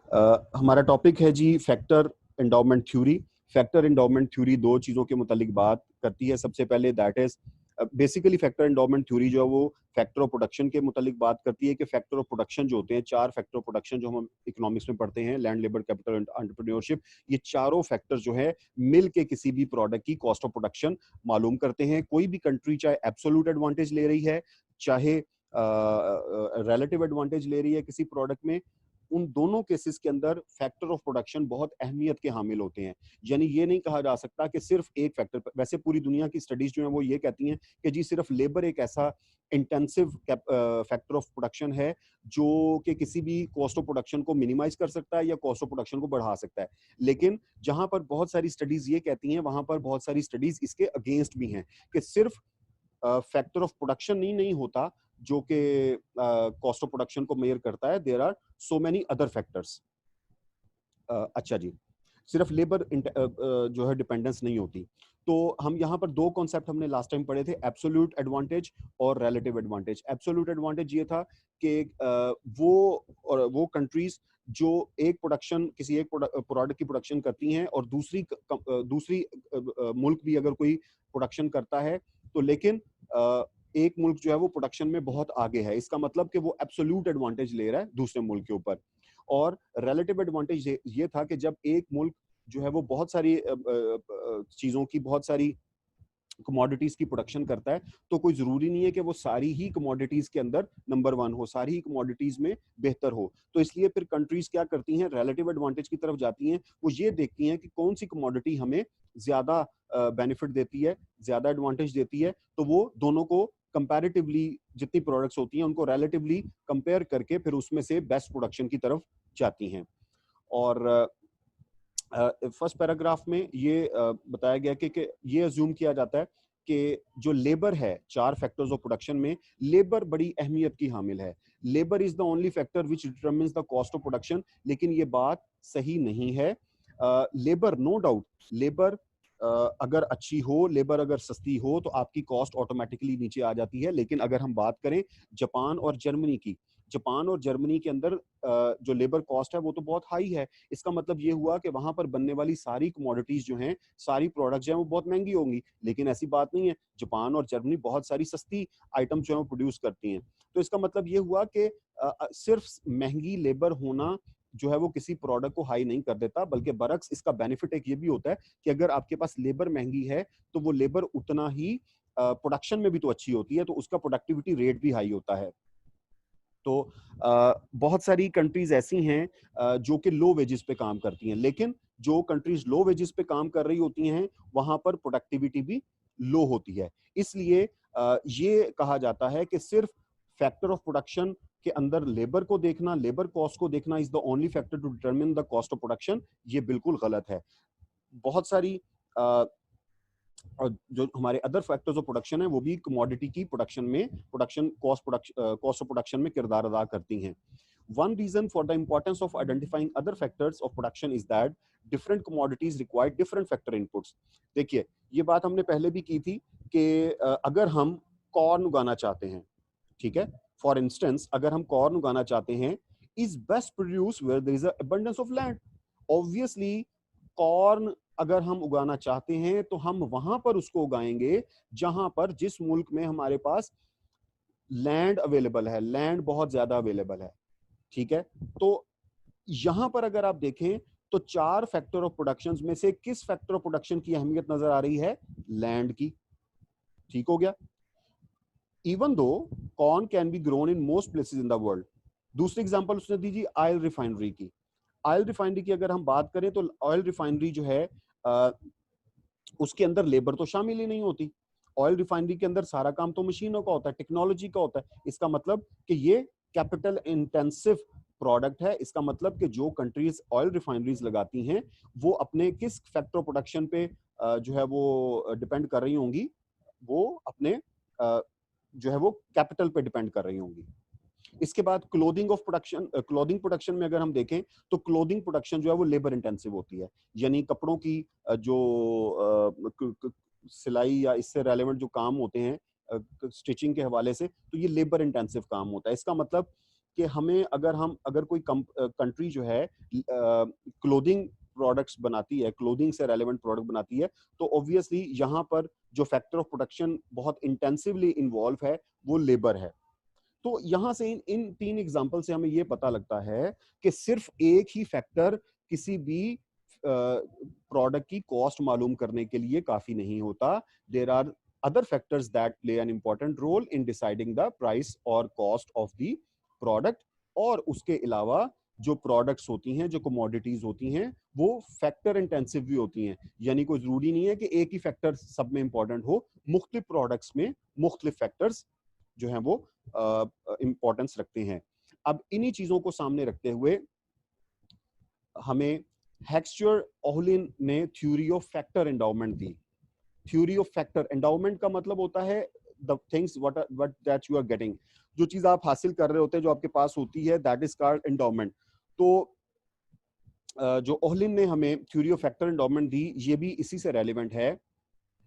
हमारा टॉपिक है जी factor endowment theory. Factor endowment theory दो चीज़ों के मुतालिक बात करती है। सबसे पहले that is basically factor endowment theory जो है वो फैक्टर ऑफ प्रोडक्शन के मुतालिक बात करती है कि फैक्टर ऑफ प्रोडक्शन जो होते हैं, चार फैक्टर ऑफ प्रोडक्शन जो हम इकोनॉमिक्स में पढ़ते हैं, land, labour, capital and entrepreneurship, ये चारों फैक्टर जो है मिल के किसी भी प्रोडक्ट की कॉस्ट ऑफ प्रोडक्शन मालूम करते हैं। कोई भी कंट्री चाहे एब्सोल्यूट एडवांटेज ले रही है, चाहे रिलेटिव एडवांटेज ले रही है किसी प्रोडक्ट में, उन दोनों केसेस के अंदर फैक्टर ऑफ प्रोडक्शन बहुत अहमियत के हामिल होते हैं। यानी ये नहीं कहा जा सकता कि सिर्फ एक फैक्टर, वैसे पूरी दुनिया की स्टडीज जो है वो ये कहती हैं कि जी सिर्फ लेबर एक ऐसा इंटेंसिव फैक्टर ऑफ प्रोडक्शन है जो कि किसी भी कॉस्ट ऑफ प्रोडक्शन को मिनिमाइज कर सकता है या कॉस्ट ऑफ प्रोडक्शन को बढ़ा सकता है। लेकिन जहां पर बहुत सारी स्टडीज ये कहती हैं, वहां पर बहुत सारी स्टडीज इसके अगेंस्ट भी हैं कि सिर्फ फैक्टर ऑफ प्रोडक्शन नहीं होता जो कि कॉस्ट ऑफ प्रोडक्शन को मेजर करता है। There are so many other factors. अच्छा जी, सिर्फ लेबर जो है डिपेंडेंस नहीं होती। तो हम यहाँ पर दो कॉन्सेप्ट हमने लास्ट टाइम पढ़े थे, एब्सोल्यूट एडवांटेज और रिलेटिव एडवांटेज। एब्सोल्यूट एडवांटेज ये था कि वो कंट्रीज जो एक प्रोडक्शन, किसी एक प्रोडक्ट की प्रोडक्शन करती हैं और दूसरी मुल्क भी अगर कोई प्रोडक्शन करता है तो लेकिन एक मुल्क जो है वो प्रोडक्शन में बहुत आगे है, इसका मतलब कि वो एब्सोल्यूट एडवांटेज ले रहा है दूसरे मुल्क के ऊपर। और रिलेटिव एडवांटेज ये था कि जब एक मुल्क जो है वो बहुत सारी चीजों की, बहुत सारी कमोडिटीज की प्रोडक्शन करता है, तो कोई जरूरी नहीं है कि वो सारी ही कमोडिटीज के अंदर नंबर वन हो, सारी ही कमोडिटीज में बेहतर हो। तो इसलिए फिर कंट्रीज क्या करती हैं, रिलेटिव एडवांटेज की तरफ जाती हैं। वो ये देखती हैं कि कौन सी कमोडिटी हमें ज्यादा बेनिफिट देती है, ज्यादा एडवांटेज देती है, तो वो दोनों को कंपैरेटिवली, जितनी प्रोडक्ट्स होती हैं उनको रिलेटिवली कंपेयर करके फिर उसमें से बेस्ट प्रोडक्शन की तरफ जाती हैं। और फर्स्ट पैराग्राफ में ये बताया गया कि ये अज्यूम किया जाता है कि जो लेबर है, चार फैक्टर्स ऑफ प्रोडक्शन में लेबर बड़ी अहमियत की हामिल है। Labour is the only factor which determines the cost of production, लेकिन ये बात सही नहीं है। लेबर, नो डाउट, लेबर अगर अच्छी हो, लेबर अगर सस्ती हो तो आपकी कॉस्ट ऑटोमेटिकली नीचे आ जाती है। लेकिन अगर हम बात करें जापान और जर्मनी की, जापान और जर्मनी के अंदर जो लेबर कॉस्ट है वो तो बहुत हाई है। इसका मतलब ये हुआ कि वहां पर बनने वाली सारी कमोडिटीज जो हैं, सारी प्रोडक्ट्स जो हैं वो बहुत महंगी होंगी। लेकिन ऐसी बात नहीं है, जापान और जर्मनी बहुत सारी सस्ती आइटम जो है वो प्रोड्यूस करती हैं। तो इसका मतलब ये हुआ कि सिर्फ महंगी लेबर होना जो है वो किसी प्रोडक्ट को हाई नहीं कर देता, बल्कि बरक्स इसका बेनिफिट एक ये भी होता है कि अगर आपके पास लेबर महंगी है तो वो लेबर उतना ही प्रोडक्शन में भी तो अच्छी होती है, तो उसका प्रोडक्टिविटी रेट भी हाई होता है। तो बहुत सारी कंट्रीज ऐसी हैं जो कि लो वेजेस पे काम करती हैं, लेकिन जो कंट्रीज लो वेजेस पे काम कर रही होती हैं वहां पर प्रोडक्टिविटी भी लो होती है। इसलिए ये कहा जाता है कि सिर्फ फैक्टर ऑफ प्रोडक्शन के अंदर लेबर को देखना, लेबर कॉस्ट को देखना is the only factor to determine the cost of production, ये बिल्कुल गलत है। बहुत सारी और जो हमारे अदर फैक्टर्स ऑफ प्रोडक्शन है वो भी कमोडिटी की प्रोडक्शन में, प्रोडक्शन कॉस्ट ऑफ प्रोडक्शन में किरदार अदा करती हैं। One reason for the importance of identifying other factors of production is that different commodities require different factor inputs. देखिए, ये बात हमने पहले भी की थी कि अगर हम कॉर्न उगाना चाहते हैं, ठीक है, फॉर इंस्टेंस अगर हम कॉर्न उगाना चाहते हैं, is best produce where there is abundance of land. Obviously corn अगर हम उगाना चाहते हैं तो हम वहां पर उसको उगाएंगे जहां पर, जिस मुल्क में हमारे पास लैंड अवेलेबल है, लैंड बहुत ज्यादा अवेलेबल है, ठीक है। तो यहां पर अगर आप देखें तो चार फैक्टर ऑफ प्रोडक्शन में से किस फैक्टर ऑफ प्रोडक्शन की अहमियत नजर आ रही है, लैंड की। ठीक हो गया। Even though corn can be grown in most places in the world. दूसरी एग्जांपल उसने दी जी ऑयल रिफाइनरी की। ऑयल रिफाइनरी की अगर हम बात करें तो ऑयल रिफाइनरी जो है उसके अंदर लेबर तो शामिल ही नहीं होती। ऑयल रिफाइनरी के अंदर सारा काम तो मशीनों का होता है, टेक्नोलॉजी का होता है। इसका मतलब कि ये कैपिटल इंटेंसिव प्रोडक्ट है। इसका मतलब कि जो कंट्रीज ऑयल रिफाइनरीज लगाती हैं वो अपने किस फैक्टर ऑफ प्रोडक्शन पे जो है वो डिपेंड कर रही होंगी, वो अपने जो है वो कैपिटल पे डिपेंड कर रही होंगी। इसके बाद clothing of production, clothing production में अगर हम देखें तो क्लोथिंग प्रोडक्शन जो है वो लेबर इंटेंसिव होती है। यानी कपड़ों की जो सिलाई या इससे रेलेवेंट जो काम होते हैं स्टिचिंग के हवाले से, तो ये लेबर इंटेंसिव काम होता है। इसका मतलब कि हमें अगर कोई कंट्री जो है क्लोथिंग प्रोडक्ट्स बनाती है, क्लोथिंग से रेलेवेंट प्रोडक्ट बनाती है, तो ऑब्वियसली यहाँ पर जो फैक्टर ऑफ प्रोडक्शन बहुत इंटेंसिवली इन्वॉल्व है वो लेबर है। तो यहां से इन 3 एग्जांपल से हमें ये पता लगता है कि सिर्फ एक ही फैक्टर किसी भी प्रोडक्ट की कॉस्ट मालूम करने के लिए काफी नहीं होता। There are other factors that play an important role in deciding the price or cost of the product। और उसके अलावा जो प्रोडक्ट्स होती हैं, जो कमोडिटीज होती हैं, वो फैक्टर इंटेंसिव भी होती हैं। यानी कोई जरूरी नहीं है कि एक ही फैक्टर सब में इंपॉर्टेंट हो, मुख्तलिफ प्रोडक्ट्स में मुख्तलिफ फैक्टर्स जो हैं वो इंपॉर्टेंस रखते हैं। अब इन्हीं चीजों को सामने रखते हुए हमें हेक्सचर ओहलिन ने थ्योरी ऑफ फैक्टर एंडाउमेंट दी। थ्योरी ऑफ फैक्टर एंडाउमेंट का मतलब होता है the things what that you are getting, जो चीज आप हासिल कर रहे होते हैं, जो आपके पास होती है, दैट इज कॉल्ड एंडाउमेंट। तो जो ओहलिन ने हमें थ्योरी ऑफ फैक्टर एंडाउमेंट दी, ये भी इसी से रेलिवेंट है।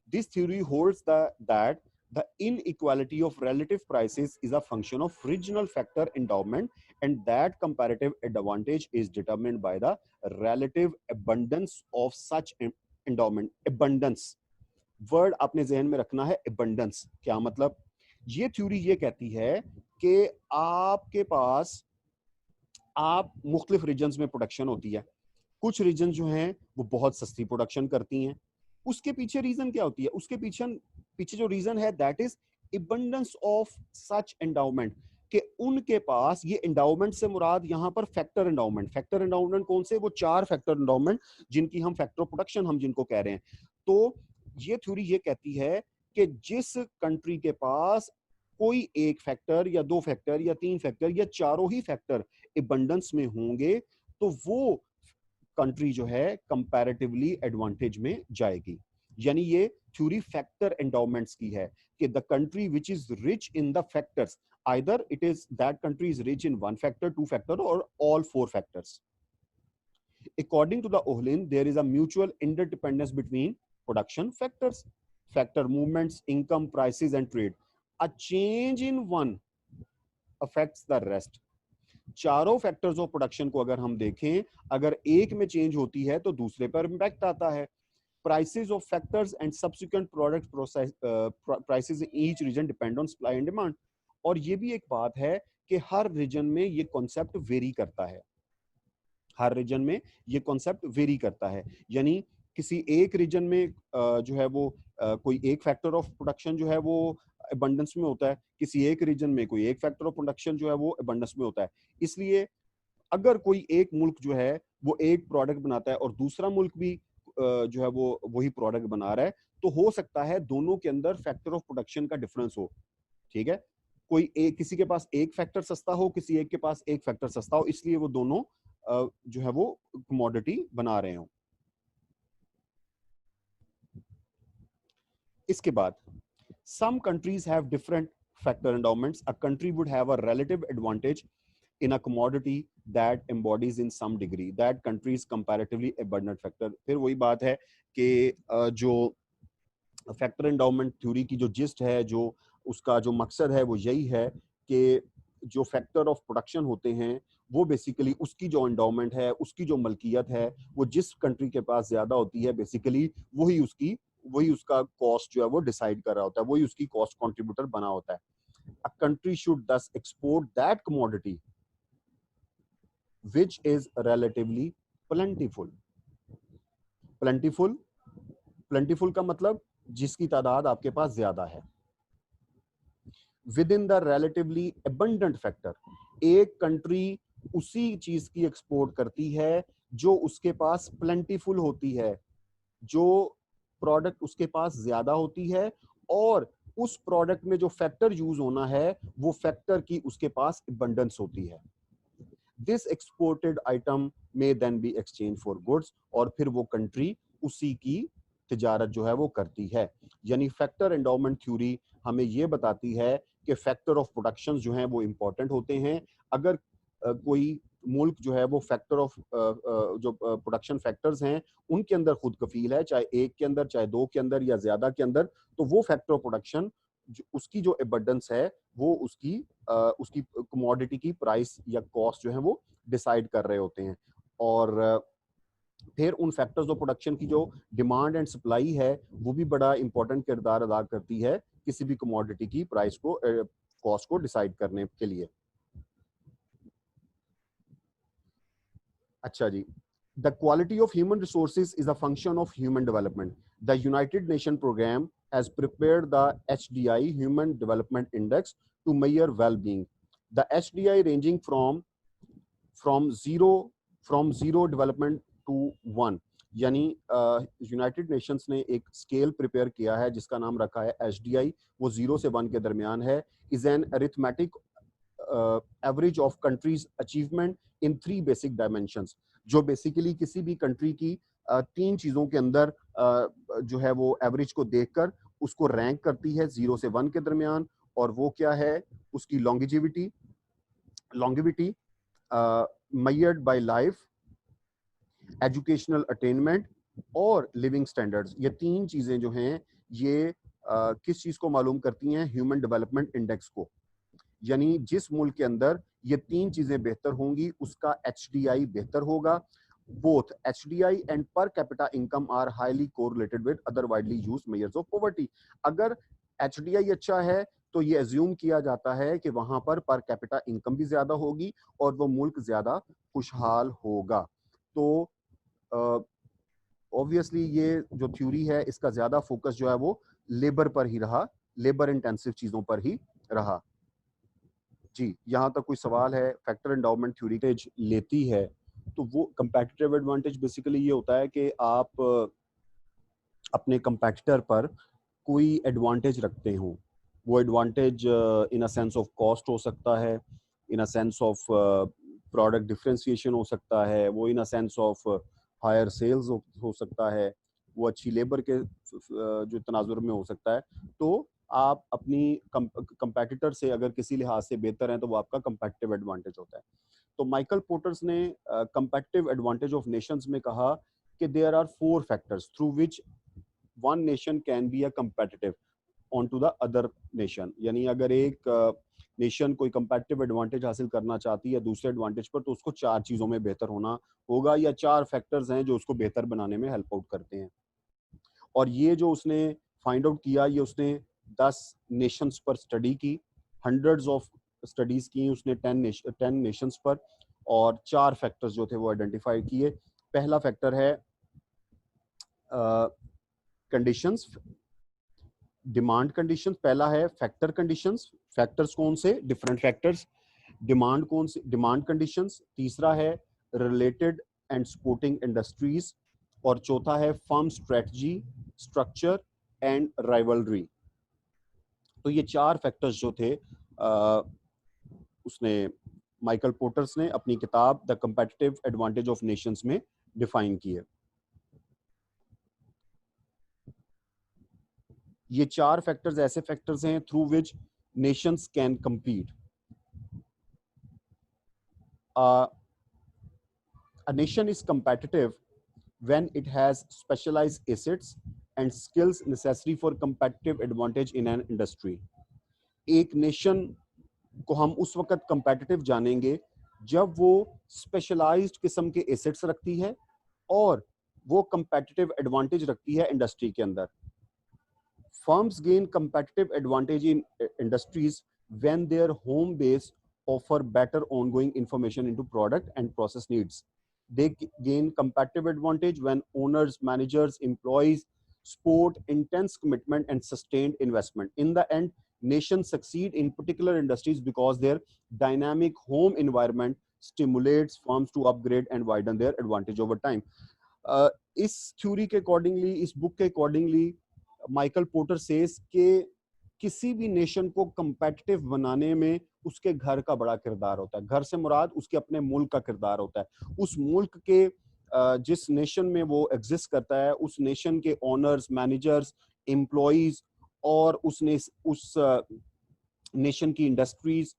This theory holds that the inequality of relative prices is a function of regional factor endowment, and that comparative advantage is determined by the relative abundance of such endowment। abundance word आपने जहन में रखना है। abundance क्या मतलब? ये theory ये कहती है कि आपके पास आप मुख्तलिफ रीजन्स में प्रोडक्शन होती है। कुछ रीजन जो हैं वो बहुत सस्ती प्रोडक्शन करती हैं। उसके पीछे रीजन क्या होती है? उसके पीछे जो रीजन है that is abundance of such endowment, कि उनके पास ये एंडाउमेंट से मुराद यहाँ पर फैक्टर एंडाउमेंट। फैक्टर एंडाउमेंट कौन से? वो 4 फैक्टर एंडाउमेंट जिनकी हम फैक्टर ऑफ प्रोडक्शन हम जिनको कह रहे हैं। तो ये थ्योरी ये कहती है कि जिस कंट्री के पास कोई एक फैक्टर या 2 फैक्टर या 3 फैक्टर या चारों ही फैक्टर एबंडेंस में होंगे, तो वो कंट्री जो है कंपैरेटिवली एडवांटेज में जाएगी। यानी ये थ्योरी फैक्टर एंडाउमेंट्स की है कि the country which is rich in the factors, either it is that country is rich in 1 factor, 2 factor और all 4 factors. According to the Ohlin, there is a mutual interdependence between production factors, factor movements, income, prices, and trade. A change in one affects the rest. चारों factors of production को अगर हम देखें, अगर एक में change होती है तो दूसरे पर इंपैक्ट आता है। Prices of factors and subsequent product process prices in each region depend on supply and demand। और ये भी एक बात है कि हर रीजन में ये कॉन्सेप्ट वेरी करता है। हर रीजन में ये कॉन्सेप्ट वेरी करता है। यानी किसी एक रीजन में जो है वो कोई एक फैक्टर ऑफ प्रोडक्शन जो है वो अबंडेंस में होता है, किसी एक रीजन में कोई एक फैक्टर ऑफ प्रोडक्शन जो है वो अबंडेंस में होता है। इसलिए अगर कोई एक मुल्क जो है वो एक प्रोडक्ट बनाता है और दूसरा मुल्क भी जो है वो वही प्रोडक्ट बना रहा है, तो हो सकता है दोनों के अंदर फैक्टर ऑफ प्रोडक्शन का डिफरेंस हो। ठीक है, कोई एक, किसी के पास एक फैक्टर सस्ता हो, किसी एक के पास एक फैक्टर सस्ता हो, इसलिए वो दोनों जो है वो कमोडिटी बना रहे हो। इसके बाद some countries have different factor endowments। A country would have a relative advantage in a commodity that embodies in some degree that country is comparatively abundant factor। फिर वही बात है कि जो फैक्टर एंडाउमेंट थ्योरी की जो जिस्ट है, जो उसका जो मकसद है वो यही है कि जो फैक्टर ऑफ प्रोडक्शन होते हैं वो बेसिकली उसकी जो एंडाउमेंट है, उसकी जो मलकियत है, वो जिस कंट्री के पास ज्यादा होती है बेसिकली वही उसका कॉस्ट जो है वो डिसाइड कर रहा होता है, वही उसकी कॉस्ट कंट्रीब्यूटर बना होता है। अ कंट्री शुड दस export that commodity which is relatively plentiful। plentiful का मतलब जिसकी तादाद आपके पास ज्यादा है। With in the relatively abundant factor, एक कंट्री उसी चीज की एक्सपोर्ट करती है जो उसके पास प्लेंटीफुल होती है, जो प्रोडक्ट उसके पास ज्यादा होती है और उस प्रोडक्ट में जो फैक्टर यूज होना है वो फैक्टर की उसके पास अबंडेंस होती है। दिस एक्सपोर्टेड आइटम में then be exchange for goods, और फिर वो कंट्री उसी की तिजारत जो है वो करती है। यानी फैक्टर एंडाउमेंट थ्योरी हमें ये बताती है कि फैक्टर ऑफ प्रोडक्शन जो हैं वो इंपॉर्टेंट होते हैं। अगर कोई मुल्क जो है वो फैक्टर ऑफ जो प्रोडक्शन फैक्टर्स हैं उनके अंदर खुद कफील है, चाहे एक के अंदर, चाहे दो के अंदर या ज्यादा के अंदर, तो वो फैक्टर ऑफ प्रोडक्शन उसकी जो एबंडेंस है वो उसकी उसकी कमोडिटी की प्राइस या कॉस्ट जो है वो डिसाइड कर रहे होते हैं। और फिर उन फैक्टर्स ऑफ प्रोडक्शन की जो डिमांड एंड सप्लाई है वो भी बड़ा इंपॉर्टेंट किरदार अदा करती है किसी भी कमोडिटी की प्राइस को कॉस्ट को डिसाइड करने के लिए। अच्छा जी, the quality of human resources is a function of human development. The United Nation programme has prepared the HDI Human Development Index to measure well-being. The HDI ranging from zero development to 1, यानी United Nations ने एक scale prepare किया है जिसका नाम रखा है HDI, वो 0 से 1 के दरमियान है। Is an arithmetic average of countries achievement in 3 basic dimensions, जो बेसिकली किसी भी कंट्री की 3 चीजों के अंदर जो है वो एवरेज को देखकर उसको रैंक करती है 0 से 1 के दरमियान। और वो क्या है, उसकी longevity measured by life, educational attainment और लिविंग स्टैंडर्ड्स। ये 3 चीजें जो हैं ये किस चीज को मालूम करती हैं, ह्यूमन डेवलपमेंट इंडेक्स को। यानी जिस मुल्क के अंदर ये 3 चीजें बेहतर होंगी उसका HDI बेहतर होगा। Both HDI and per capita income are highly correlated with other widely used measures of poverty. अगर HDI अच्छा है तो ये अज्यूम किया जाता है कि वहां पर कैपिटा इनकम भी ज्यादा होगी और वो मुल्क ज्यादा खुशहाल होगा। तो ऑब्वियसली ये जो थ्योरी है इसका ज्यादा फोकस जो है वो लेबर पर ही रहा, लेबर इंटेंसिव चीजों पर ही रहा। जी, यहाँ तक कोई सवाल है? फैक्टर एंडाउमेंट थ्योरी लेती है तो वो कंपेटिटिव एडवांटेज बेसिकली ये होता है कि आप अपने कंपेटिटर पर कोई एडवांटेज रखते हो। वो advantage in a sense of cost हो सकता है, in a sense of product differentiation हो सकता है, वो in a sense of higher sales हो सकता है, वो अच्छी लेबर के जो तनाजुर में हो सकता है। तो आप अपनी कंपेटिटर से अगर किसी लिहाज से बेहतर हैं तो वो आपका कंपेटिटिव एडवांटेज होता है। तो माइकल पोर्टर्स ने कंपेटिटिव एडवांटेज ऑफ नेशंस में कहा कि there are 4 factors through which one nation can be a competitive on to the other nation. यानी अगर एक नेशन कोई कंपेटिटिव एडवांटेज हासिल करना चाहती है दूसरे एडवांटेज पर तो उसको 4 चीजों में बेहतर होना होगा, या 4 फैक्टर्स हैं जो उसको बेहतर बनाने में हेल्प आउट करते हैं। और ये जो उसने फाइंड आउट किया, ये उसने 10 नेशंस पर स्टडी की, हंड्रेड्स ऑफ स्टडीज की उसने 10 नेशंस पर, और 4 फैक्टर्स जो थे वो आइडेंटिफाई किए। पहला फैक्टर है कंडीशंस, डिमांड कंडीशंस। पहला है फैक्टर कंडीशंस। फैक्टर्स कौन से? Different factors. डिमांड कौन से? Demand conditions. तीसरा है रिलेटेड एंड सपोर्टिंग इंडस्ट्रीज। और चौथा है firm strategy, structure and rivalry. तो ये 4 फैक्टर्स जो थे उसने माइकल पोर्टर्स ने अपनी किताब the competitive advantage of nations में डिफाइन किए। ये 4 फैक्टर्स ऐसे फैक्टर्स हैं through which Nations can compete. A nation is competitive when it has specialized assets and skills necessary for competitive advantage in an industry. एक nation को हम उस वक्त competitive जानेंगे जब वो स्पेशलाइज्ड किस्म के एसेट्स रखती है और वो competitive advantage रखती है इंडस्ट्री के अंदर। Firms gain competitive advantage in industries when their home base offer better ongoing information into product and process needs. They gain competitive advantage when owners, managers, employees support intense commitment and sustained investment. In the end, nations succeed in particular industries because their dynamic home environment stimulates firms to upgrade and widen their advantage over time. इस theory के accordingly, इस book के accordingly Michael porter says कि किसी भी nation को competitive बनाने में उसके घर का बड़ा किरदार होता है। घर से मुराद उसके अपने मुल्क का किरदार होता है। उस मुल्क के जिस नेशन में वो एग्जिस्ट करता है उस नेशन के ओनर्स, मैनेजर्स, एम्प्लॉइज और उस नेशन की इंडस्ट्रीज,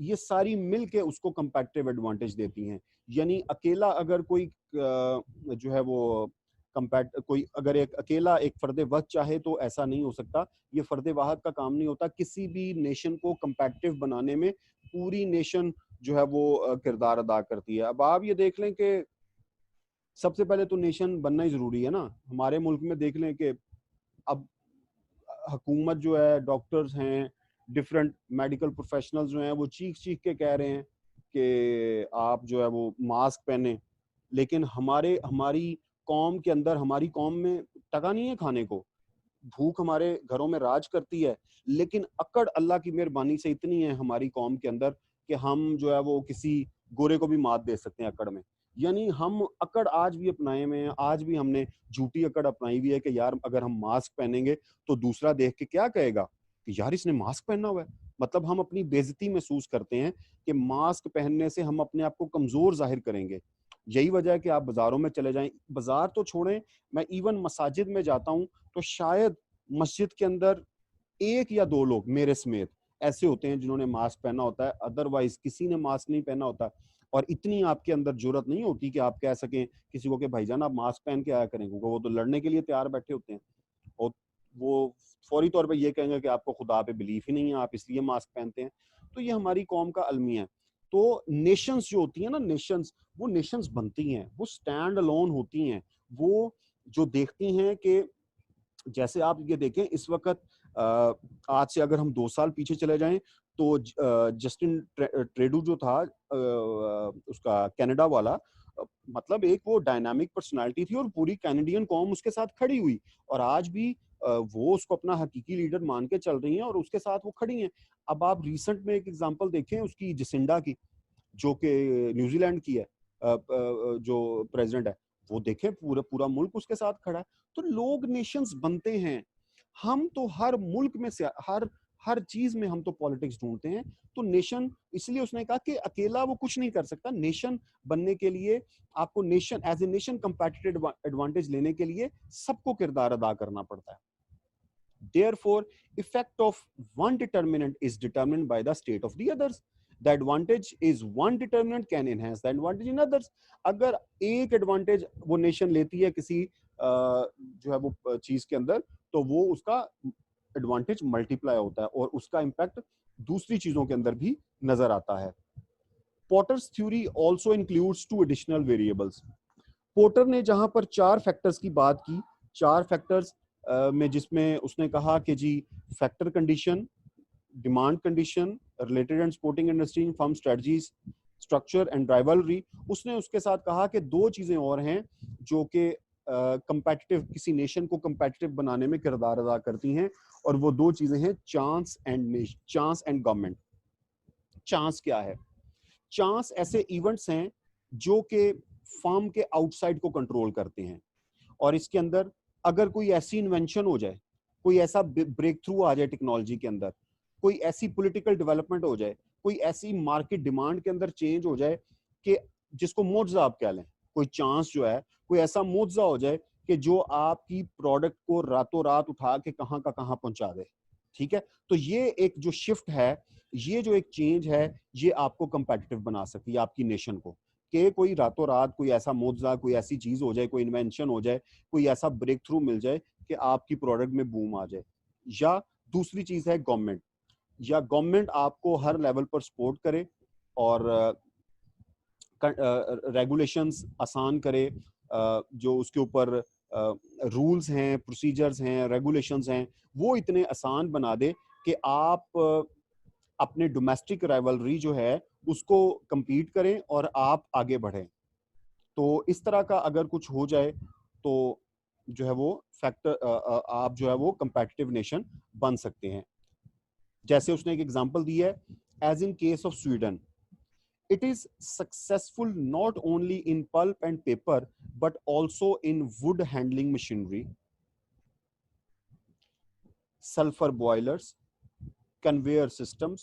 ये सारी मिल के उसको कंपेटिटिव एडवांटेज देती हैं। यानी अकेला अगर कोई जो है वो कोई अगर एक अकेला एक फर्द वक्त चाहे तो ऐसा नहीं हो सकता। ये फर्द वाहद का काम नहीं होता। किसी भी नेशन को कंपेटिटिव बनाने में पूरी नेशन जो है वो किरदार अदा करती है। अब आप ये देख लें कि सबसे पहले तो नेशन बनना ही जरूरी है ना। हमारे मुल्क में देख लें कि अब हुकूमत जो है, डॉक्टर्स हैं, डिफरेंट मेडिकल प्रोफेशनल्स जो हैं, वो चीख चीख के कह रहे हैं कि आप जो है वो मास्क पहने, लेकिन हमारी कौम के अंदर, हमारी कौम में टका नहीं है खाने को। भूख हमारे घरों में राज करती है, लेकिन अकड़ अल्लाह की मेहरबानी से इतनी है हमारी कौम के अंदर कि हम जो है वो किसी गोरे को भी मात दे सकते हैं अकड़ में। यानी हम अकड़ आज भी अपनाए हुए हैं, आज भी हमने झूठी अकड़ अपनाई हुई है कि यार अगर हम मास्क पहनेंगे तो दूसरा देख के क्या कहेगा कि यार इसने मास्क पहना हुआ है। मतलब हम अपनी बेइज्जती महसूस करते हैं कि मास्क पहनने से हम अपने आप को कमजोर जाहिर करेंगे। यही वजह है कि आप बाजारों में चले जाएं, बाजार तो छोड़ें, मैं इवन मसाजिद में जाता हूं तो शायद मस्जिद के अंदर एक या दो लोग मेरे समेत ऐसे होते हैं जिन्होंने मास्क पहना होता है, अदरवाइज किसी ने मास्क नहीं पहना होता। और इतनी आपके अंदर जुर्रत नहीं होती कि आप कह सकें किसी को कि भाईजान आप मास्क पहन के आया करें, क्योंकि वो तो लड़ने के लिए तैयार बैठे होते हैं और वो फौरी तौर पे ये कहेंगे कि आपको खुदा पे बिलीफ ही नहीं है, आप इसलिए मास्क पहनते हैं। तो ये हमारी कौम का अलमिया है। तो नेशंस जो होती है ना, नेशंस, वो नेशंस बनती हैं, वो स्टैंड अलोन होती हैं। वो जो देखती हैं कि जैसे आप ये देखें इस वक्त आज से अगर हम 2 साल पीछे चले जाएं तो जस्टिन ट्रेडू जो था उसका कनाडा वाला, मतलब एक वो डायनामिक पर्सनालिटी थी और पूरी कैनेडियन कौम उसके साथ खड़ी हुई। और आज भी वो उसको अपना हकीकी लीडर मान के चल रही हैं और उसके साथ वो खड़ी हैं। अब आप रिसेंट में एक एग्जांपल देखें उसकी, जसिंडा की, जो कि न्यूजीलैंड की है, जो प्रेसिडेंट है, वो देखें पूरा पूरा मुल्क उसके साथ खड़ा है। तो लोग नेशंस बनते हैं। हम तो हर मुल्क में से हर हर चीज में हम तो पॉलिटिक्स ढूंढते हैं। तो नेशन, इसलिए उसने कहा कि अकेला वो कुछ नहीं कर सकता। नेशन बनने के लिए आपको nation as a nation competitive advantage लेने के लिए सबको किरदार अदा करना पड़ता है। Therefore, effect of one determinant is determined by the state of the others. The advantage is one determinant can enhance the advantage in others. अगर एक एडवांटेज वो नेशन लेती है किसी जो है वो चीज के अंदर, तो वो उसका एडवांटेज मल्टीप्लाई होता है और उसका इम्पैक्ट दूसरी चीजों के अंदर भी नजर आता है। Porter's theory also includes two additional variables. Porter ने जहां पर 4 फैक्टर्स की बात की, 4 फैक्टर्स में जिसमें उसने कहा कि जी factor condition, demand condition, related and sporting industry, firm strategies, structure and rivalry, उसने उसके साथ कहा कि 2 चीजें और हैं जो कि कंपेटिटिव, किसी नेशन को कंपेटिटिव बनाने में किरदार अदा करती हैं, और वो 2 चीजें हैं चांस एंड गवर्नमेंट। चांस क्या है? चांस ऐसे इवेंट्स हैं जो कि फर्म के आउटसाइड को कंट्रोल करते हैं, और इसके अंदर अगर कोई ऐसी इन्वेंशन हो जाए, कोई ऐसा ब्रेक थ्रू आ जाए टेक्नोलॉजी के अंदर, कोई ऐसी पॉलिटिकल डेवलपमेंट हो जाए, कोई ऐसी मार्केट डिमांड के अंदर चेंज हो जाए कि जिसको मोज़ा आप कह लें, कोई चांस जो है, कोई ऐसा मोज़ा हो जाए कि जो आपकी प्रोडक्ट को रातों रात उठा के कहां का कहां पहुंचा दे। ठीक है, तो ये एक जो शिफ्ट है, ये जो एक चेंज है, ये आपको कंपेटिटिव बना सकती है आपकी नेशन को। कि कोई रातों रात कोई ऐसा मुआवजा, कोई ऐसी चीज हो जाए, कोई इन्वेंशन हो जाए, कोई ऐसा ब्रेक थ्रू मिल जाए कि आपकी प्रोडक्ट में बूम आ जाए। या दूसरी चीज है गवर्नमेंट, या गवर्नमेंट आपको हर लेवल पर सपोर्ट करे और रेगुलेशंस आसान करे, जो उसके ऊपर रूल्स हैं, प्रोसीजर्स हैं, रेगुलेशंस हैं, वो इतने आसान बना दे कि आप अपने डोमेस्टिक राइवलरी जो है उसको compete करें और आप आगे बढ़ें। तो इस तरह का अगर कुछ हो जाए तो जो है वो फैक्टर, आप जो है वो कंपेटिटिव नेशन बन सकते हैं। जैसे उसने एक एग्जांपल दी है, as in case of Sweden, it is successful not only in pulp and paper but also in wood handling machinery, sulphur boilers, conveyor systems,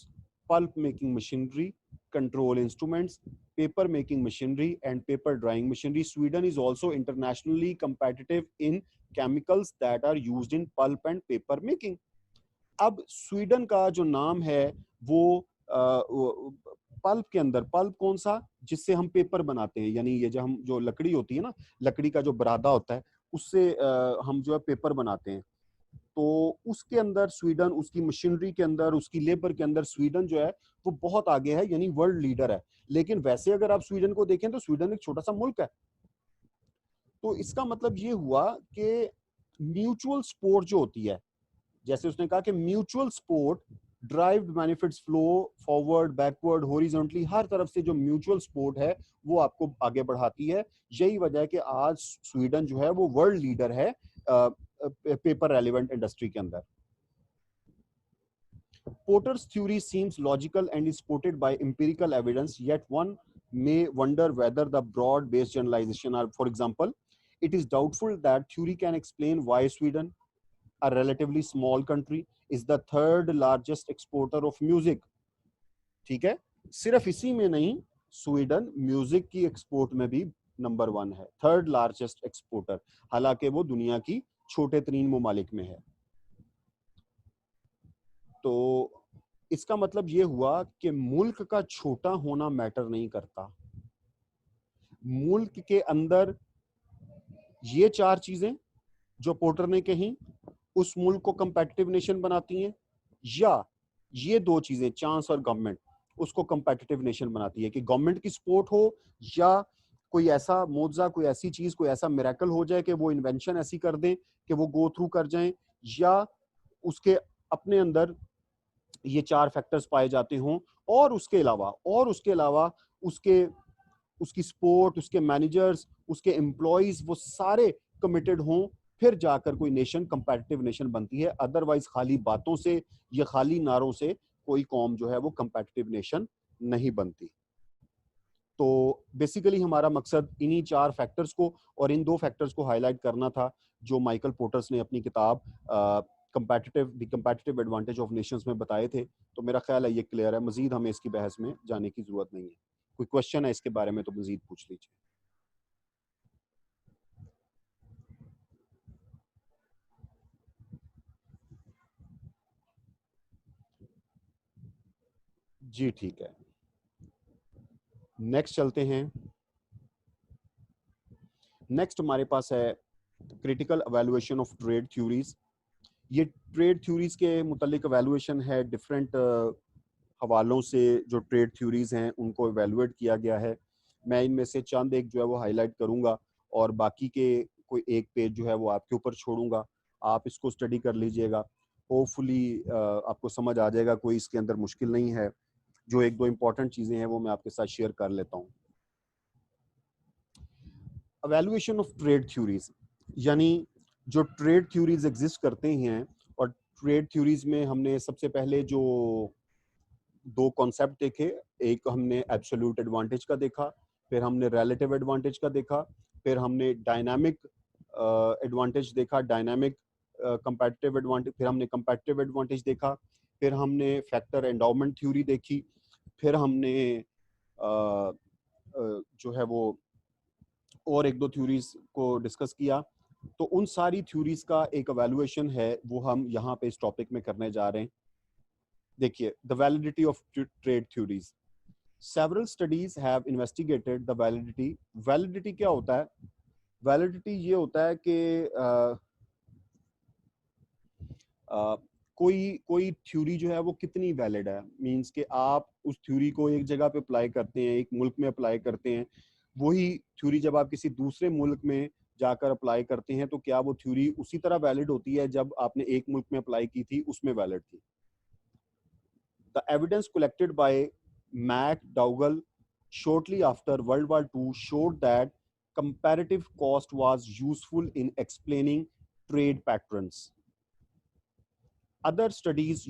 pulp making machinery, control instruments, paper making machinery, and paper drying machinery. Sweden is also internationally competitive in chemicals that are used in pulp and paper making. अब Sweden का जो नाम है वो pulp के अंदर, pulp कौन सा, जिससे हम पेपर बनाते हैं, यानी ये जो लकड़ी होती है ना, लकड़ी का जो बरादा होता है, उससे हम जो है पेपर बनाते हैं, तो उसके अंदर स्वीडन, उसकी मशीनरी के अंदर, उसकी लेबर के अंदर स्वीडन जो है वो बहुत आगे है, यानी वर्ल्ड लीडर है। लेकिन वैसे अगर आप स्वीडन को देखें तो स्वीडन एक छोटा सा मुल्क है। तो इसका मतलब ये हुआ कि म्यूचुअल सपोर्ट जो होती है, जैसे उसने कहा कि mutual support driven benefits flow forward, backward, horizontally, हर तरफ से जो म्यूचुअल सपोर्ट है वो आपको आगे बढ़ाती है। यही वजह है कि आज स्वीडन जो है वो वर्ल्ड लीडर है पेपर रेलिवेंट इंडस्ट्री के अंदर। Porter's theory seems logical and is supported by empirical evidence, yet one may wonder whether the broad-based generalization are, for example, it is doubtful that theory can explain why Sweden, a relatively small country, is the third largest exporter of music. ठीक है, सिर्फ इसी में नहीं, Sweden music की export में भी number 1 है, थर्ड लार्जेस्ट एक्सपोर्टर, हालांकि वो दुनिया की छोटे तरीन ममालिक में है। तो इसका मतलब ये हुआ कि मुल्क का छोटा होना मैटर नहीं करता, मुल्क के अंदर ये 4 चीजें जो पोर्टर ने कही उस मुल्क को कंपेटिटिव नेशन बनाती हैं, या ये 2 चीजें, चांस और गवर्नमेंट, उसको कंपेटिटिव नेशन बनाती है कि गवर्नमेंट की सपोर्ट हो, या कोई ऐसा मोजा, कोई ऐसी चीज, कोई ऐसा मिरेकल हो जाए कि वो इन्वेंशन ऐसी कर दें कि वो गो थ्रू कर जाएं, या उसके अपने अंदर ये 4 फैक्टर्स पाए जाते हों, और उसके अलावा उसके उसकी सपोर्ट, उसके मैनेजर्स, उसके एम्प्लॉइज वो सारे कमिटेड हों, फिर जाकर कोई नेशन कंपेटिटिव नेशन बनती है। अदरवाइज खाली बातों से या खाली नारों से कोई कौम जो है वो कंपेटिटिव नेशन नहीं बनती। तो बेसिकली हमारा मकसद इन्हीं 4 फैक्टर्स को और इन 2 फैक्टर्स को हाईलाइट करना था जो माइकल पोर्टर्स ने अपनी किताब कंपेटिटिव एडवांटेज ऑफ नेशंस में बताए थे। तो मेरा ख्याल है ये क्लियर है, मजीद हमें इसकी बहस में जाने की जरूरत नहीं है। कोई क्वेश्चन है इसके बारे में तो मजीद पूछ लीजिए। जी ठीक है, नेक्स्ट चलते हैं। नेक्स्ट हमारे पास है critical evaluation of trade theories. ये ट्रेड थ्योरीज के मुतालिक एवेलुएशन है, डिफरेंट हवालों से जो ट्रेड थ्योरीज हैं उनको एवेलुएट किया गया है। मैं इनमें से चंद एक जो है वो हाईलाइट करूंगा और बाकी के कोई एक पेज जो है वो आपके ऊपर छोड़ूंगा, आप इसको स्टडी कर लीजिएगा। होपफुली आपको समझ आ जाएगा, कोई इसके अंदर मुश्किल नहीं है। जो 1-2 इंपॉर्टेंट चीजें हैं वो मैं आपके साथ शेयर कर लेता हूँ। एवेलुएशन ऑफ ट्रेड थ्योरीज, यानी जो ट्रेड थ्योरीज एग्जिस्ट करते हैं, और ट्रेड थ्योरीज में हमने सबसे पहले जो 2 कॉन्सेप्ट देखे, एक हमने एब्सोल्यूट एडवांटेज का देखा, फिर हमने रिलेटिव एडवांटेज का देखा, फिर हमने डायनामिक एडवांटेज देखा, डायनामिक कंपैटिटिव एडवांटेज, फिर हमने कंपैटिटिव एडवांटेज देखा, फिर हमने फैक्टर एंडाउमेंट थ्योरी देखी, फिर हमने जो है वो और 1-2 थ्योरीज को डिस्कस किया। तो उन सारी थ्योरीज का एक एवेलुएशन है वो हम यहाँ पे इस टॉपिक में करने जा रहे हैं। देखिए, the validity of trade theories, several studies have investigated the validity. Validity क्या होता है? वैलिडिटी ये होता है कि कोई कोई थ्योरी जो है वो कितनी वैलिड है, मींस कि आप उस थ्योरी को एक जगह पे अप्लाई करते हैं, एक मुल्क में अप्लाई करते हैं, वही थ्योरी जब आप किसी दूसरे मुल्क में जाकर अप्लाई करते हैं तो क्या वो थ्योरी उसी तरह वैलिड होती है जब आपने एक मुल्क में अप्लाई की थी उसमें वैलिड थी? The evidence collected by McDougall shortly after World War II showed that comparative cost was useful in explaining trade patterns. Other studies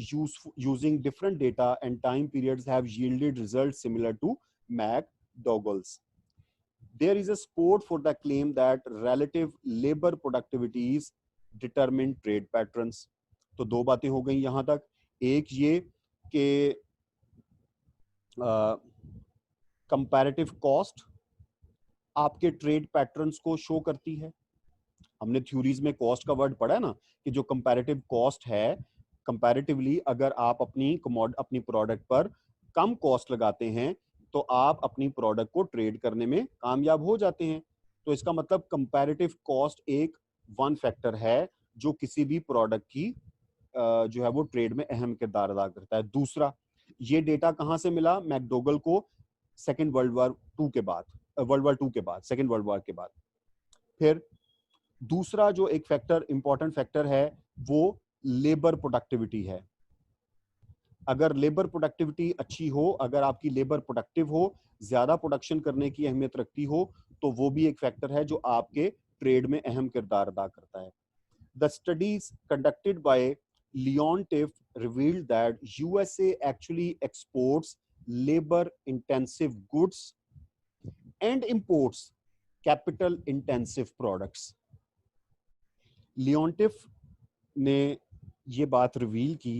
using different data and time periods have yielded results similar to McDougall's. There is a support for the claim that relative labor productivities determine trade patterns. तो 2 बातें हो गई यहां तक। एक ये कि comparative cost आपके ट्रेड पैटर्न्स को शो करती है। हमने थ्योरीज में कॉस्ट का वर्ड पढ़ा है ना, कि जो कंपैरेटिव कॉस्ट है, कंपैरेटिवली अगर आप अपनी प्रोडक्ट पर कम कॉस्ट लगाते हैं तो आप अपनी प्रोडक्ट को ट्रेड करने में कामयाब हो जाते हैं। तो इसका मतलब कंपैरेटिव कॉस्ट एक वन फैक्टर है जो किसी भी प्रोडक्ट की जो है वो ट्रेड में अहम किरदार अदा करता है। दूसरा, ये डेटा कहां से मिला? मैकडोगल को सेकेंड वर्ल्ड वॉर टू के बाद, सेकेंड वर्ल्ड वॉर के बाद। फिर दूसरा जो एक फैक्टर, इंपॉर्टेंट फैक्टर है, वो लेबर प्रोडक्टिविटी है। अगर लेबर प्रोडक्टिविटी अच्छी हो, अगर आपकी लेबर प्रोडक्टिव हो, ज्यादा प्रोडक्शन करने की अहमियत रखती हो, तो वो भी एक फैक्टर है जो आपके ट्रेड में अहम किरदार अदा करता है। The studies conducted by Leontief revealed that USA actually exports labor-intensive goods and imports capital-intensive products. Leontief ने ये बात रिवील की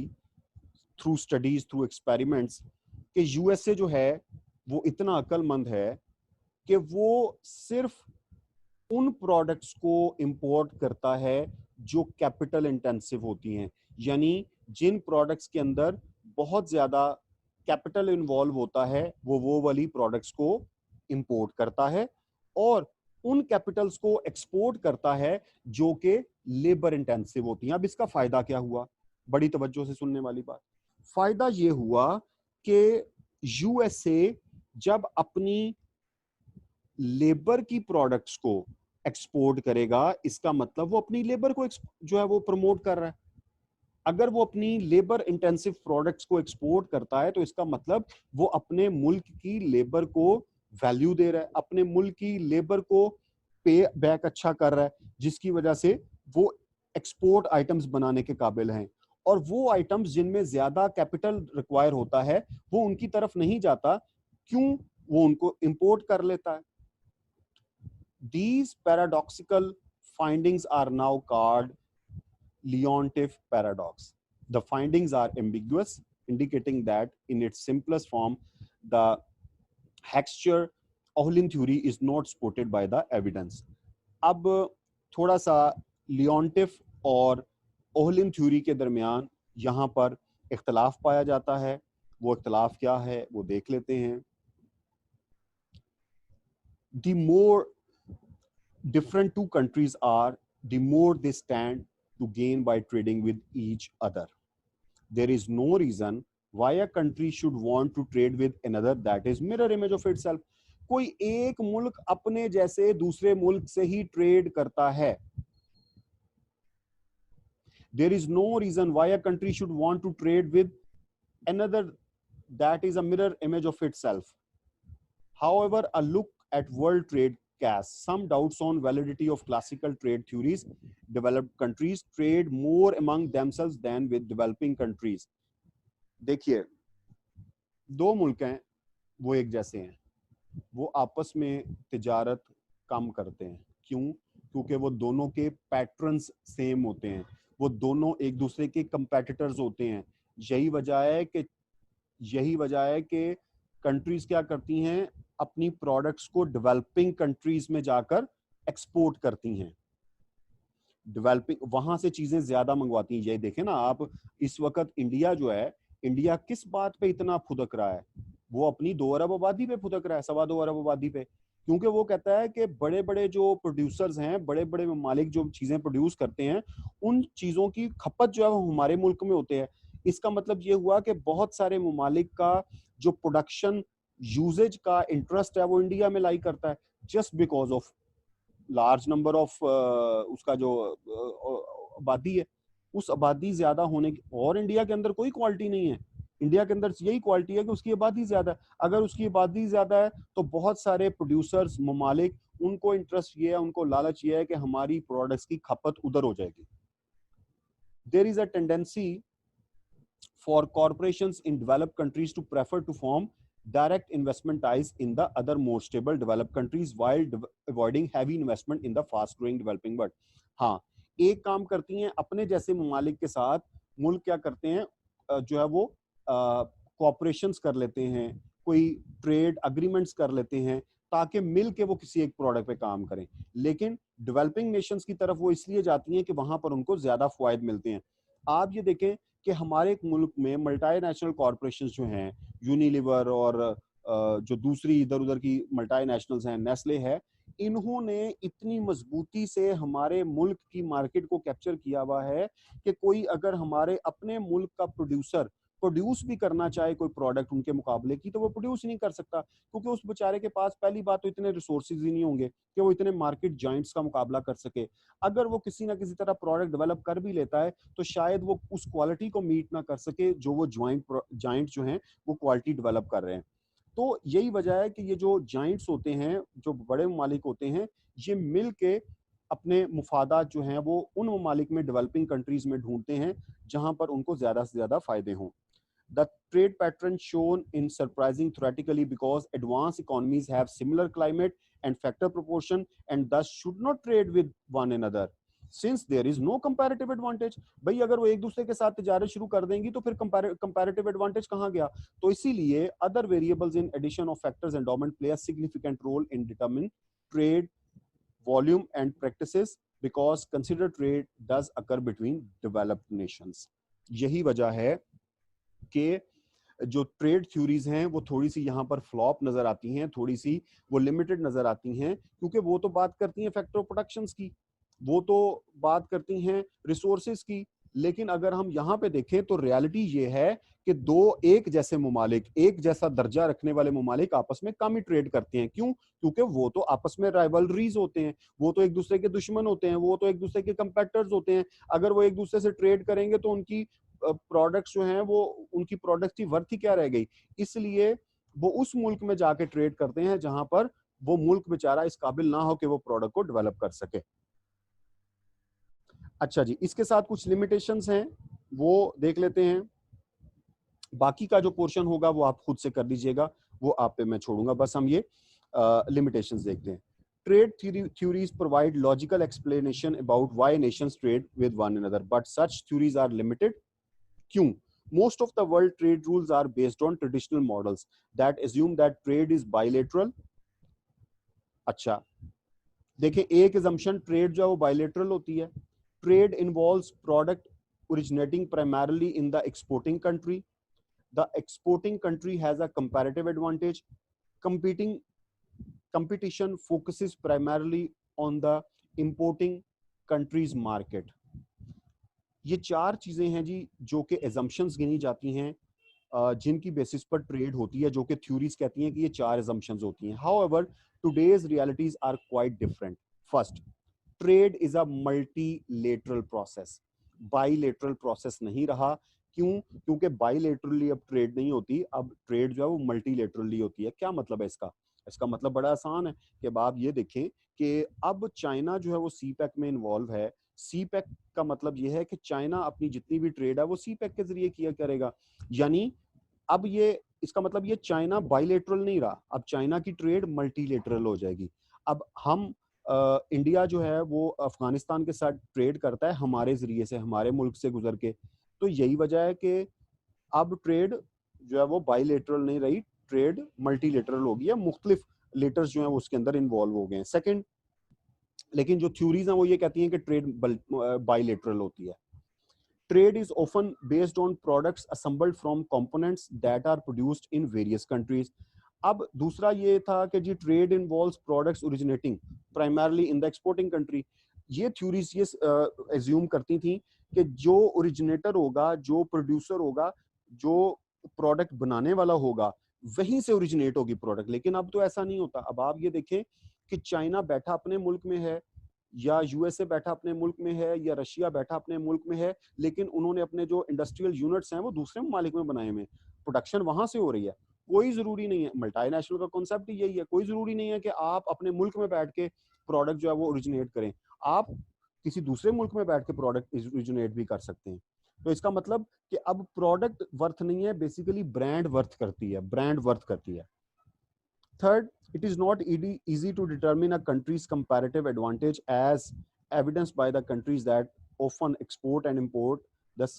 थ्रू स्टडीज, थ्रू एक्सपेरिमेंट्स, कि यूएसए जो है वो इतना अक्लमंद है कि वो सिर्फ उन प्रोडक्ट्स को इंपोर्ट करता है जो कैपिटल इंटेंसिव होती हैं, यानी जिन प्रोडक्ट्स के अंदर बहुत ज्यादा कैपिटल इन्वॉल्व होता है वो वाली प्रोडक्ट्स को इंपोर्ट करता है, और उन कैपिटल्स को एक्सपोर्ट करता है जो कि लेबर इंटेंसिव होती हैं। अब इसका फायदा क्या हुआ? बड़ी तवज्जो से सुनने वाली बात। फायदा ये हुआ कि यूएसए जब अपनी लेबर की प्रोडक्ट्स को एक्सपोर्ट करेगा, इसका मतलब वो अपनी लेबर को जो है वो प्रमोट कर रहा है। अगर वो अपनी लेबर इंटेंसिव प्रोडक्ट्स को एक्सपोर्ट करता है तो इसका मतलब वो अपने मुल्क की लेबर को वैल्यू दे रहा है, अपने मुल्क की लेबर को पे बैक अच्छा कर रहा है, जिसकी वजह से वो एक्सपोर्ट आइटम्स बनाने के काबिल हैं। और वो आइटम्स जिनमें ज्यादा कैपिटल रिक्वायर होता है वो उनकी तरफ नहीं जाता, क्यों? वो उनको इंपोर्ट कर लेता है। These paradoxical findings are now called Leontief paradox. The findings are ambiguous, indicating that in its simplest form, the Heckscher-Ohlin theory is not supported by the evidence. अब थोड़ा सा लियोंटिफ और ओहलिन थ्योरी के दरमियान यहाँ पर इख्तलाफ पाया जाता है। वो इख्तलाफ क्या है वो देख लेते हैं। The more different two countries are, the more they stand to gain by trading with each other. There is no reason why a country should want to trade with another that is mirror image of itself. कोई एक मुल्क अपने जैसे दूसरे मुल्क से ही trade करता है। There is no reason why a country should want to trade with another that is a mirror image of itself. However, a look at world trade casts some doubts on validity of classical trade theories. Developed countries trade more among themselves than with developing countries. देखिए, दो मुल्क हैं, वो एक जैसे हैं, वो आपस में तिजारत कम करते हैं। क्यों? क्योंकि वो दोनों के पैटर्न्स सेम होते हैं, वो दोनों एक दूसरे के कंपेटिटर्स होते हैं। यही वजह है कि कंट्रीज क्या करती हैं, अपनी प्रोडक्ट्स को डेवलपिंग कंट्रीज में जाकर एक्सपोर्ट करती हैं, डेवलपिंग वहां से चीजें ज्यादा मंगवाती हैं। ये देखें ना आप, इस वक्त इंडिया जो है, इंडिया किस बात पे इतना फुदक रहा है? वो अपनी 2 अरब आबादी पे फुदक रहा है, 2.25 अरब आबादी पे, क्योंकि वो कहता है कि बड़े बड़े जो प्रोड्यूसर्स हैं, बड़े बड़े ममालिक जो चीजें प्रोड्यूस करते हैं, उन चीजों की खपत जो है वो हमारे मुल्क में होते हैं। इसका मतलब ये हुआ कि बहुत सारे ममालिक का जो प्रोडक्शन यूजेज का इंटरेस्ट है वो इंडिया में लाई करता है, just because of large number of उसका जो आबादी है, उस आबादी ज्यादा होने की। और इंडिया के अंदर कोई क्वालिटी नहीं है, इंडिया के अंदर यही क्वालिटी है कि उसकी आबादी ज्यादा है। अगर उसकी आबादी ज्यादा है तो बहुत सारे प्रोड्यूसर्स ममालिक, उनको इंटरेस्ट ये है, उनको लालच ये है कि हमारी प्रोडक्ट्स की खपत उधर हो जाएगी। There is a tendency for corporations in developed countries to prefer to form direct investment ties in the other more stable developed countries while avoiding heavy investment in the fast growing developing world. हाँ, एक काम करती हैं, अपने जैसे ममालिक के साथ मुल्क क्या करते हैं, जो है वो कॉपरेशंस कर लेते हैं, कोई ट्रेड अग्रीमेंट्स कर लेते हैं ताकि मिल के वो किसी एक प्रोडक्ट पे काम करें। लेकिन डेवलपिंग नेशंस की तरफ वो इसलिए जाती हैं कि वहां पर उनको ज्यादा फायदे मिलते हैं। आप ये देखें कि हमारे एक मुल्क में मल्टीनेशनल कॉरपोरेशन जो हैं, यूनिलीवर और जो दूसरी इधर उधर की मल्टीनेशनल्स हैं, नेस्ले है, इन्होंने इतनी मजबूती से हमारे मुल्क की मार्केट को कैप्चर किया हुआ है कि कोई अगर हमारे अपने मुल्क का प्रोड्यूसर प्रोड्यूस भी करना चाहे कोई प्रोडक्ट उनके मुकाबले की, तो वो प्रोड्यूस नहीं कर सकता, क्योंकि उस बेचारे के पास पहली बात तो इतने रिसोर्सेज ही नहीं होंगे कि वो इतने मार्केट जाइंट्स का मुकाबला कर सके। अगर वो किसी ना किसी तरह प्रोडक्ट डेवलप कर भी लेता है तो शायद वो उस क्वालिटी को मीट ना कर सके जो वो जाइंट जो हैं वो क्वालिटी डेवलप कर रहे हैं। तो यही वजह है कि ये जो जाइंट्स होते हैं, जो बड़े ममालिक होते हैं, ये मिल के अपने मुफादात जो हैं वो उन ममालिक में, डेवलपिंग कंट्रीज में ढूंढते हैं जहां पर उनको ज्यादा से ज्यादा फायदे हों। The trade pattern shown in surprising theoretically because advanced economies have similar climate and factor proportion and thus should not trade with one another since there is no comparative advantage। भाई अगर वो एक दूसरे के साथ तिजारत शुरू कर देंगी तो फिर comparative advantage कहाँ गया? तो इसीलिए other variables in addition of factors endowment play a significant role in determining trade volume and practices because considered trade does occur between developed nations। यही वजह है कि जो ट्रेड थ्योरीज हैं वो थोड़ी सी यहाँ पर फ्लॉप नजर आती हैं, थोड़ी सी वो लिमिटेड नजर आती हैं, क्योंकि वो तो बात करती हैं फैक्टर ऑफ प्रोडक्शंस की, वो तो बात करती हैं रिसोर्सेज की। लेकिन अगर हम यहाँ पे देखें तो रियलिटी ये है कि दो एक जैसे ममालिक, एक जैसा दर्जा रखने वाले ममालिक आपस में कम ही ट्रेड करते हैं। क्यों? क्योंकि वो तो आपस में राइवलरीज होते हैं, वो तो एक दूसरे के दुश्मन होते हैं, वो तो एक दूसरे के कंपेटिटर्स होते हैं। अगर वो एक दूसरे से ट्रेड करेंगे तो उनकी प्रोडक्ट्स जो हैं वो, उनकी प्रोडक्ट्स की वर्थ ही क्या रह गई। इसलिए वो उस मुल्क में जाके ट्रेड करते हैं जहां पर वो मुल्क बेचारा इस काबिल ना हो कि वो प्रोडक्ट को डेवलप कर सके। अच्छा जी, इसके साथ कुछ लिमिटेशंस हैं वो देख लेते हैं। बाकी का जो पोर्शन होगा वो आप खुद से कर लीजिएगा, वो आप पे मैं छोड़ूंगा। बस हम ये लिमिटेशंस देखते हैं। Trade theories provide logical explanation about why nations trade with one another, but such theories are limited। क्यों? Most of the world trade rules are based on traditional models that assume that trade is bilateral। अच्छा, देखिए एक assumption trade जो है वो bilateral होती है। Trade involves product originating primarily in the exporting country। The exporting country has a comparative advantage। Competition focuses primarily on the importing country's market। ये चार चीजें हैं जी जो कि assumptions गिनी जाती हैं जिनकी बेसिस पर ट्रेड होती है, जो कि थ्योरीज कहती हैं कि ये चार assumptions होती हैं। However, today's realities are quite different। First, trade is a multilateral process, bilateral process नहीं रहा। क्यों? क्योंकि बाइलेटरली अब ट्रेड नहीं होती, अब ट्रेड जो है वो मल्टीलेटरली होती है। क्या मतलब है इसका? इसका मतलब बड़ा आसान है कि अब आप ये देखें कि अब चाइना जो है वो सी पैक में इन्वॉल्व है। सी पैक का मतलब ये है कि चाइना अपनी जितनी भी ट्रेड है वो सी पैक के जरिए किया करेगा। यानी अब ये, इसका मतलब ये चाइना बाइलेटरल नहीं रहा, अब चाइना की ट्रेड मल्टीलेटरल हो जाएगी। अब हम इंडिया जो है वो अफगानिस्तान के साथ ट्रेड करता है हमारे जरिए से, हमारे मुल्क से गुजर के। तो यही वजह है कि अब ट्रेड जो है वो बाइलेटरल नहीं रही, ट्रेड मल्टीलेटरल हो गई है, मुख्तलिफ लेटर्स जो हैं वो उसके अंदर इन्वॉल्व हो गए हैं। सेकंड, लेकिन जो थ्योरीज हैं वो ये कहती हैं कि ट्रेड बाइलेटरल होती है। Trade is often based on products assembled from components that are produced in various countries। अब दूसरा ये था कि जी trade involves products originating primarily in the exporting country. ये थ्योरीज ये एज्यूम करती थी कि जो ओरिजिनेटर होगा, जो प्रोड्यूसर होगा, जो प्रोडक्ट बनाने वाला होगा, वहीं से ओरिजिनेट होगी प्रोडक्ट। लेकिन अब तो ऐसा नहीं होता। अब आप ये देखें कि चाइना बैठा अपने मुल्क में है, या यूएसए बैठा अपने मुल्क में है, या रशिया बैठा अपने मुल्क में है, लेकिन उन्होंने अपने जो इंडस्ट्रियल यूनिट्स हैं वो दूसरे ममालिक में बनाए हुए, प्रोडक्शन वहां से हो रही है। कोई जरूरी नहीं है, मल्टीनेशनल का कॉन्सेप्ट ही यही है, कोई जरूरी नहीं है कि आप अपने मुल्क में बैठ के प्रोडक्ट जो है वो ओरिजिनेट करें, आप किसी दूसरे मुल्क में बैठ के प्रोडक्ट ओरिजिनेट भी कर सकते हैं। तो इसका मतलब कि अब प्रोडक्ट वर्थ नहीं है, बेसिकली ब्रांड वर्थ करती है, ब्रांड वर्थ करती है। Third, it is not easy to determine a country's comparative advantage as evidenced by the countries that often export and import